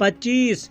25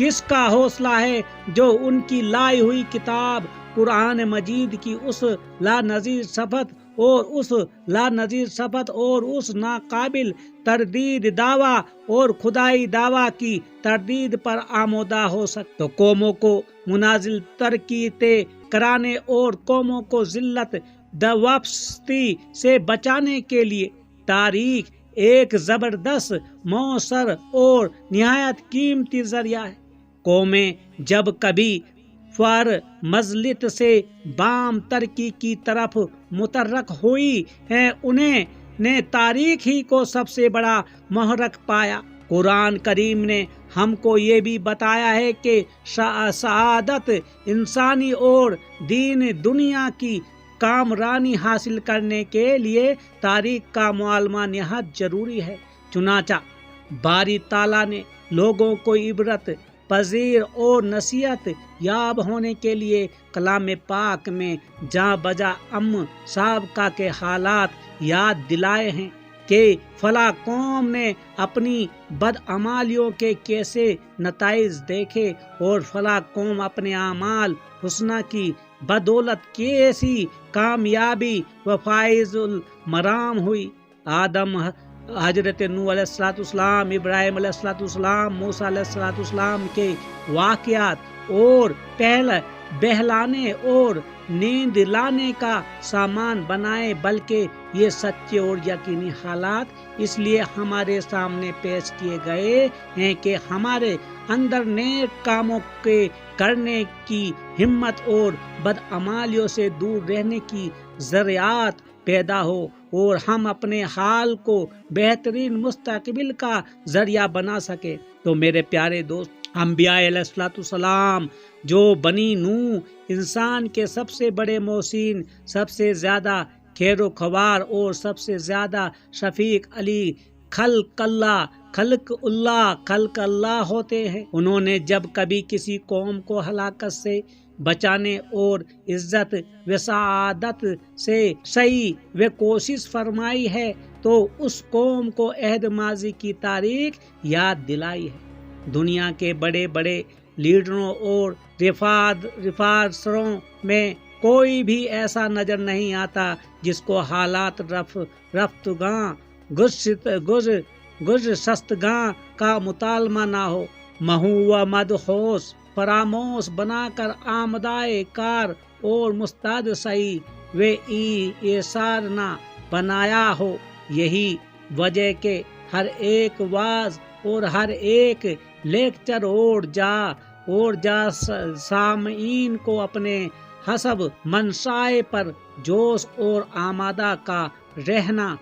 کس کا حوصلہ ہے جو ان کی لائی ہوئی کتاب قرآن مجید کی اس لانظیر صفت اور اس ناقابل تردید دعویٰ اور خدائی دعویٰ کی تردید پر آمودہ ہو سکتے تو قوموں کو منازل ترقی طے کرانے اور قوموں کو ذلت واپسی سے بچانے کے لیے تاریخ ایک زبردست مؤثر اور نہایت قیمتی ذریعہ ہے۔ قومیں جب کبھی فر مزلت سے بام ترقی کی طرف متحرک ہوئی ہیں انہیں نے تاریخ ہی کو سب سے بڑا محرک پایا۔ قرآن کریم نے ہم کو یہ بھی بتایا ہے کہ سعادت انسانی اور دین دنیا کی کامرانی حاصل کرنے کے لیے تاریخ کا معلومہ نہایت ضروری ہے۔ چنانچہ باری تعالیٰ نے لوگوں کو عبرت پذیر اور نصیحت یاب ہونے کے لیے کلام پاک میں جاں بجا سابقہ کے حالات یاد دلائے ہیں کہ فلاں قوم نے اپنی بدعمالیوں کے کیسے نتائج دیکھے اور فلاں قوم اپنے اعمال حسنہ کی بدولت کیسی کامیابی و فائز المرام ہوئی۔ آدم، حضرت نوح علیہ السلام، ابراہیم علیہ السلام، موسیٰ علیہ السلام کے واقعات اور بہلانے اور نیند لانے کا سامان بنائے، بلکہ یہ سچے اور یقینی حالات اس لیے ہمارے سامنے پیش کیے گئے ہیں کہ ہمارے اندر نیک کاموں کے کرنے کی ہمت اور بدعمالیوں سے دور رہنے کی ذریعات پیدا ہو اور ہم اپنے حال کو بہترین مستقبل کا ذریعہ بنا سکے۔ تو میرے پیارے دوست، انبیاء علیہ السلام جو بنی نوح انسان کے سب سے بڑے محسن، سب سے زیادہ خیر و خوار اور سب سے زیادہ شفیق علی خلق اللہ ہوتے ہیں، انہوں نے جب کبھی کسی قوم کو ہلاکت سے بچانے اور عزت و سعادت سے صحیح و کوشش فرمائی ہے تو اس قوم کو عہد ماضی کی تاریخ یاد دلائی ہے۔ دنیا کے بڑے بڑے لیڈروں اور ریفارسروں میں کوئی بھی ایسا نظر نہیں آتا جس کو حالات رفتگاں گزشتگاں کا مطالعہ نہ ہو، محو و مدہوش فراموش بنا کر آمدائے کار اور مستعد صحیح و ایثار نہ بنایا ہو۔ یہی وجہ کہ ہر ایک واعظ اور ہر ایک لیکچر اور جا سامعین کو اپنے حسب منشائے پر جوش اور آمادہ کا رہنا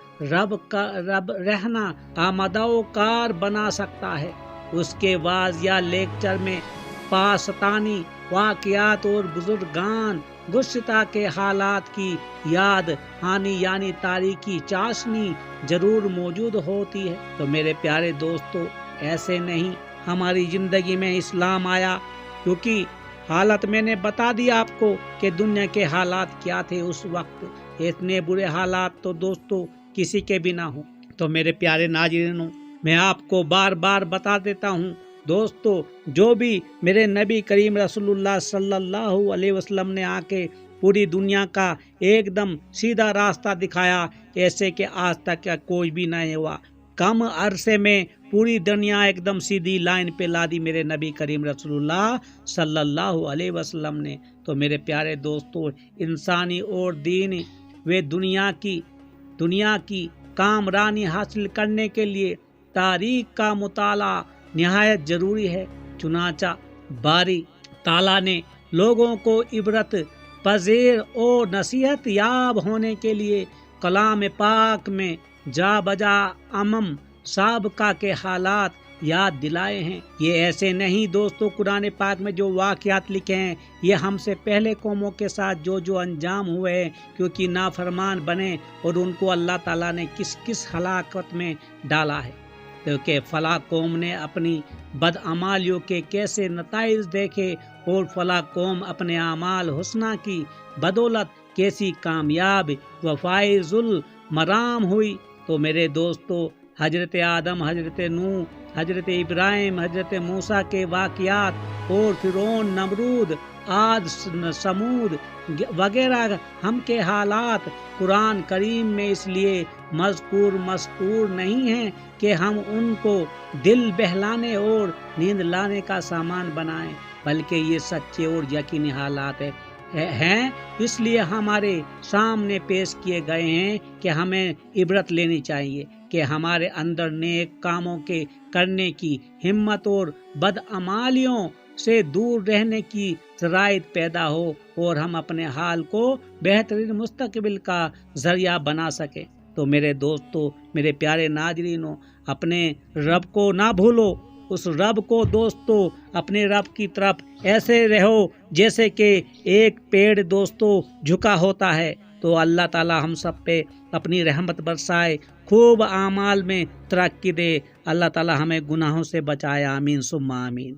آمادہ کار بنا سکتا ہے۔ اس کے واعظ یا لیکچر میں پاکستانی واقعات اور بزرگان گزشتہ کے حالات کی یاد ہانی یعنی تاریخی چاشنی ضرور موجود ہوتی ہے۔ تو میرے پیارے دوستو، ایسے نہیں ہماری زندگی میں اسلام آیا، کیونکہ حالت میں نے بتا دیا آپ کو کہ دنیا کے حالات کیا تھے اس وقت۔ اتنے برے حالات تو دوستو کسی کے بھی نہ ہوں۔ تو میرے پیارے ناظرینوں، میں آپ کو بار بار بتا دیتا ہوں دوستو، جو بھی میرے نبی کریم رسول اللہ صلی اللہ علیہ وسلم نے آ کے پوری دنیا کا ایک دم سیدھا راستہ دکھایا، ایسے کہ آج تک کوئی بھی نہیں ہوا۔ کم عرصے میں پوری دنیا ایک دم سیدھی لائن پہ لا دی میرے نبی کریم رسول اللہ صلی اللہ علیہ وسلم نے۔ تو میرے پیارے دوستو، انسانی اور دین و دنیا کی کامرانی حاصل کرنے کے لیے تاریخ کا مطالعہ نہایت ضروری ہے۔ چنانچہ باری تعالیٰ نے لوگوں کو عبرت پذیر اور نصیحت یاب ہونے کے لیے کلام پاک میں جا بجا سابقہ کے حالات یاد دلائے ہیں۔ یہ ایسے نہیں دوستو، قرآن پاک میں جو واقعات لکھے ہیں یہ ہم سے پہلے قوموں کے ساتھ جو انجام ہوئے ہیں، کیونکہ نافرمان بنے اور ان کو اللہ تعالیٰ نے کس ہلاکت میں ڈالا ہے، کیونکہ فلاں قوم نے اپنی بدعمالیوں کے کیسے نتائج دیکھے اور فلاں قوم اپنے اعمال حسنہ کی بدولت کیسی کامیاب و فائز المرام ہوئی۔ تو میرے دوستو، حضرت آدم، حضرت نوح حضرت ابراہیم، حضرت موسیٰ کے واقعات اور فرعون، نمرود، عاد، سمود وغیرہ ہم کے حالات قرآن کریم میں اس لیے مذکور نہیں ہیں کہ ہم ان کو دل بہلانے اور نیند لانے کا سامان بنائیں، بلکہ یہ سچے اور یقینی حالات ہیں، اس لیے ہمارے سامنے پیش کیے گئے ہیں کہ ہمیں عبرت لینی چاہیے کہ ہمارے اندر نیک کاموں کے کرنے کی ہمت اور بدعمالیوں سے دور رہنے کی شرائط پیدا ہو اور ہم اپنے حال کو بہترین مستقبل کا ذریعہ بنا سکیں۔ تو میرے دوستو، میرے پیارے ناظرینوں، اپنے رب کو نہ بھولو، اس رب کو دوستو، اپنے رب کی طرف ایسے رہو جیسے کہ ایک پیڑ دوستو جھکا ہوتا ہے۔ تو اللہ تعالی ہم سب پہ اپنی رحمت برسائے، خوب اعمال میں ترقی دے، اللہ تعالی ہمیں گناہوں سے بچائے، آمین ثم آمین۔